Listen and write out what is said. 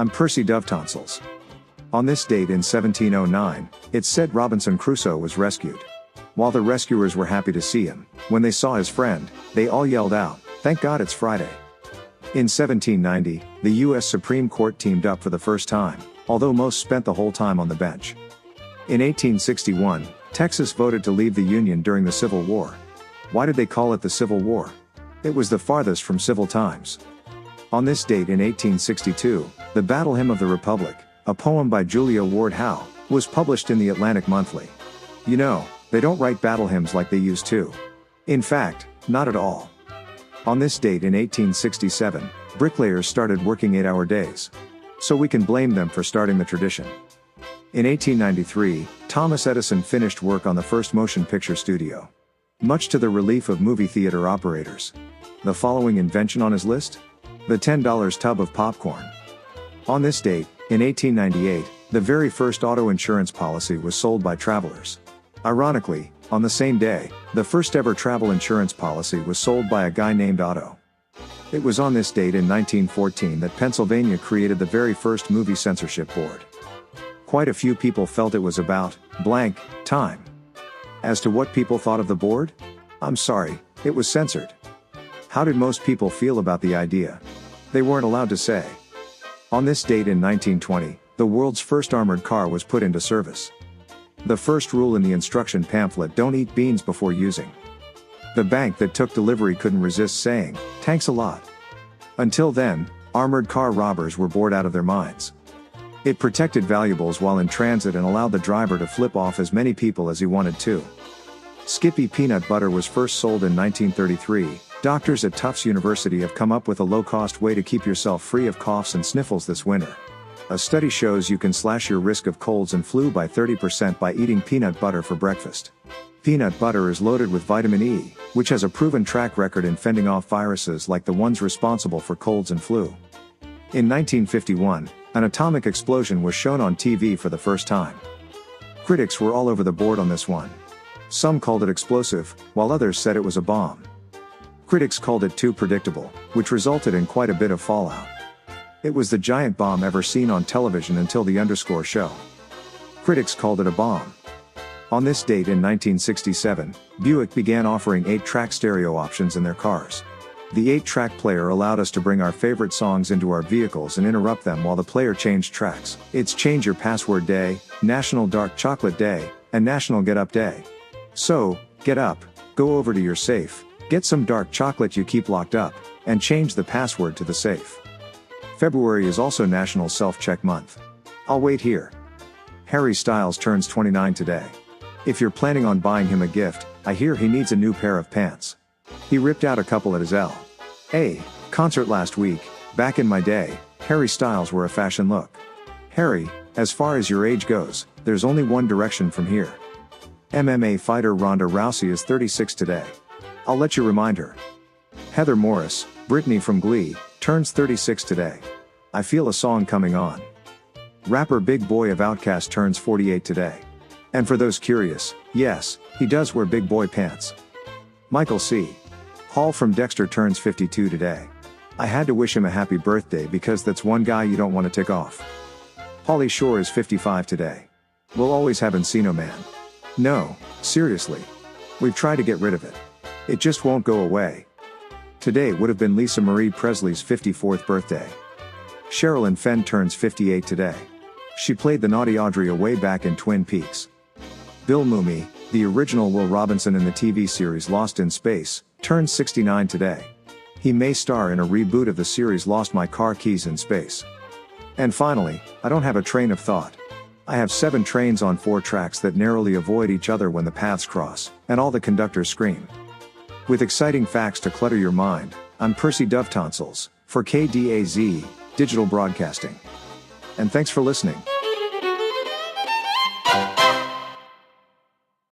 I'm Percy Dove Tonsils. On this date in 1709, it's said Robinson Crusoe was rescued. While the rescuers were happy to see him, when they saw his friend, they all yelled out, "Thank God it's Friday." In 1790, the U.S. Supreme Court teamed up for the first time, although most spent the whole time on the bench. In 1861, Texas voted to leave the Union during the Civil War. Why did they call it the Civil War? It was the farthest from civil times. On this date in 1862, the Battle Hymn of the Republic, a poem by Julia Ward Howe, was published in the Atlantic Monthly. You know, they don't write battle hymns like they used to. In fact, not at all. On this date in 1867, bricklayers started working 8-hour days. So we can blame them for starting the tradition. In 1893, Thomas Edison finished work on the first motion picture studio. Much to the relief of movie theater operators. The following invention on his list? The $10 tub of popcorn. On this date, in 1898, the very first auto insurance policy was sold by Travelers. Ironically, on the same day, the first ever travel insurance policy was sold by a guy named Otto. It was on this date in 1914 that Pennsylvania created the very first movie censorship board. Quite a few people felt it was about blank time. As to what people thought of the board? I'm sorry, it was censored. How did most people feel about the idea? They weren't allowed to say. On this date in 1920, the world's first armored car was put into service. The first rule in the instruction pamphlet: don't eat beans before using. The bank that took delivery couldn't resist saying, "Thanks a lot." Until then, armored car robbers were bored out of their minds. It protected valuables while in transit and allowed the driver to flip off as many people as he wanted to. Skippy peanut butter was first sold in 1933. Doctors at Tufts University have come up with a low-cost way to keep yourself free of coughs and sniffles this winter. A study shows you can slash your risk of colds and flu by 30% by eating peanut butter for breakfast. Peanut butter is loaded with vitamin E, which has a proven track record in fending off viruses like the ones responsible for colds and flu. In 1951, an atomic explosion was shown on TV for the first time. Critics were all over the board on this one. Some called it explosive, while others said it was a bomb. Critics called it too predictable, which resulted in quite a bit of fallout. It was the giant bomb ever seen on television until the _ show. Critics called it a bomb. On this date in 1967, Buick began offering 8-track stereo options in their cars. The 8-track player allowed us to bring our favorite songs into our vehicles and interrupt them while the player changed tracks. It's Change Your Password Day, National Dark Chocolate Day, and National Get Up Day. So, get up, go over to your safe, get some dark chocolate you keep locked up, and change the password to the safe. February is also National Self-Check Month. I'll wait here. Harry Styles turns 29 today. If you're planning on buying him a gift, I hear he needs a new pair of pants. He ripped out a couple at his L.A. concert last week. Back in my day, Harry Styles were a fashion look. Harry, as far as your age goes, there's only one direction from here. MMA fighter Ronda Rousey is 36 today. I'll let you remind her. Heather Morris, Brittany from Glee, turns 36 today. I feel a song coming on. Rapper Big Boy of Outkast turns 48 today. And for those curious, yes, he does wear big boy pants. Michael C. Hall from Dexter turns 52 today. I had to wish him a happy birthday because that's one guy you don't want to tick off. Pauly Shore is 55 today. We'll always have Encino Man. No, seriously. We've tried to get rid of it. It just won't go away. Today would have been Lisa Marie Presley's 54th birthday. Sherilyn Fenn turns 58 today. She played the naughty Audrey way back in Twin Peaks. Bill Mumy, the original Will Robinson in the TV series Lost in Space, turns 69 today. He may star in a reboot of the series Lost My Car Keys in Space. And finally, I don't have a train of thought. I have 7 trains on 4 tracks that narrowly avoid each other when the paths cross, and all the conductors scream. With exciting facts to clutter your mind, I'm Percy Dove Tonsils, for KDAZ, Digital Broadcasting. And thanks for listening.